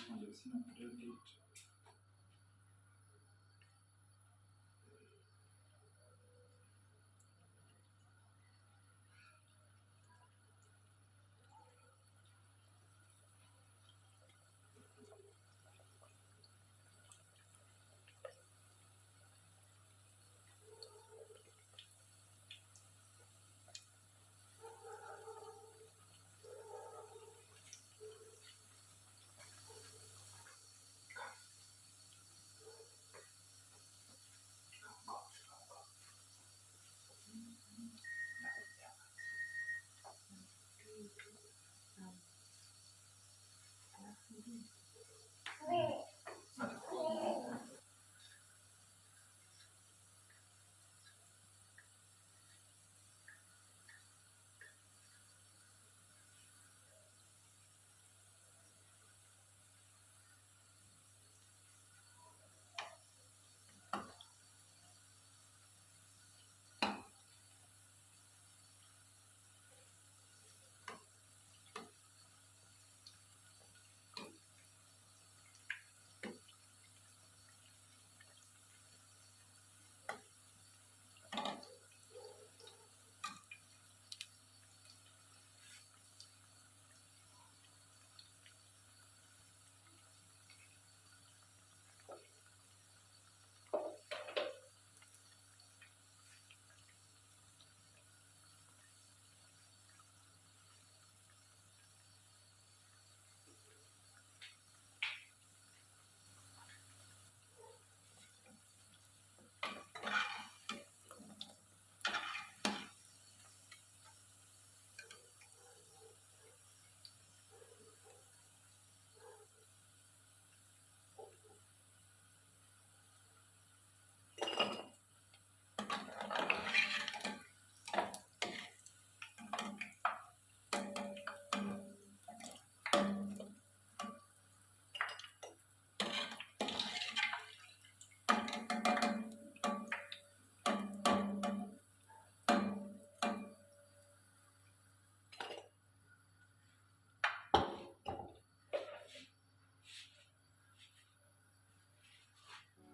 Mandazi not really.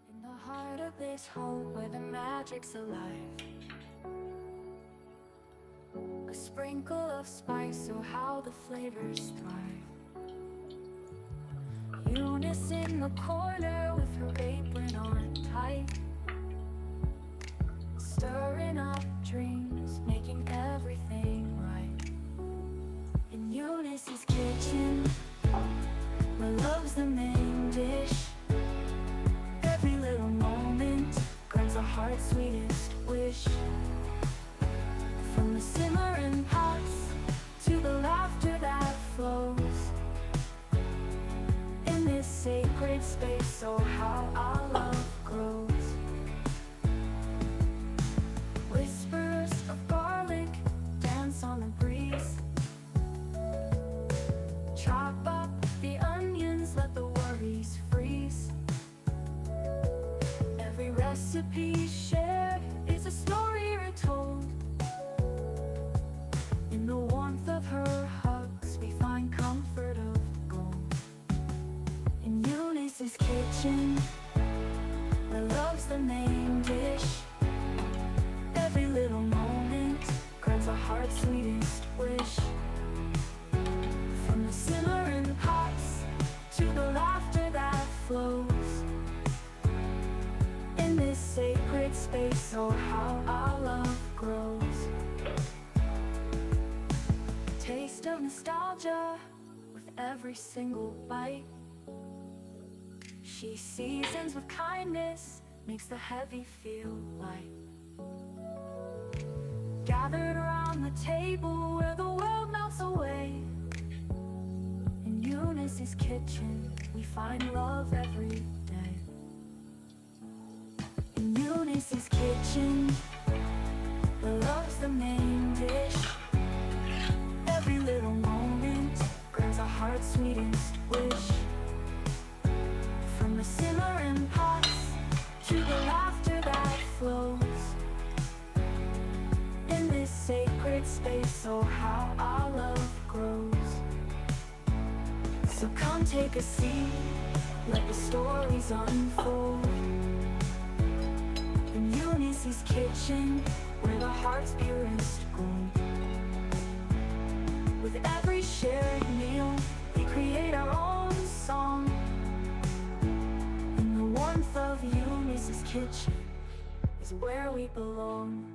In the heart of this home where the magic's alive, a sprinkle of spice, so how the flavors thrive. Eunice in the corner with her apron on tight, stirring up dreams, making everything right. In Eunice's kitchen, where love's the main dish, every little moment grants a heart's sweetest wish. From the simmering pots to the laughter that flows, in this sacred space, so how our love grows. Whisper on the breeze. Chop up the onions, let the worries freeze. Every recipe shared is a story retold. In the warmth of her hugs, we find comfort of gold. In Eunice's kitchen, where love's the main dish, every little moment grants our heart's sweetest wish. From the simmering pots to the laughter that flows, in this sacred space, oh how our love grows. Taste of nostalgia with every single bite. She seasons with kindness, makes the heavy feel light. Gathered around the table where the world melts away, in Eunice's kitchen we find love every day. In Eunice's kitchen, where love's the main dish, every little moment grants our heart's sweetest wish. From the simmering pots to the laughter that flows, in this sacred space, oh how our love grows. So come take a seat, let the stories unfold. In Eunice's kitchen, where the heart's purest gold. With every shared meal, we create our own song. In the warmth of Eunice's kitchen is where we belong.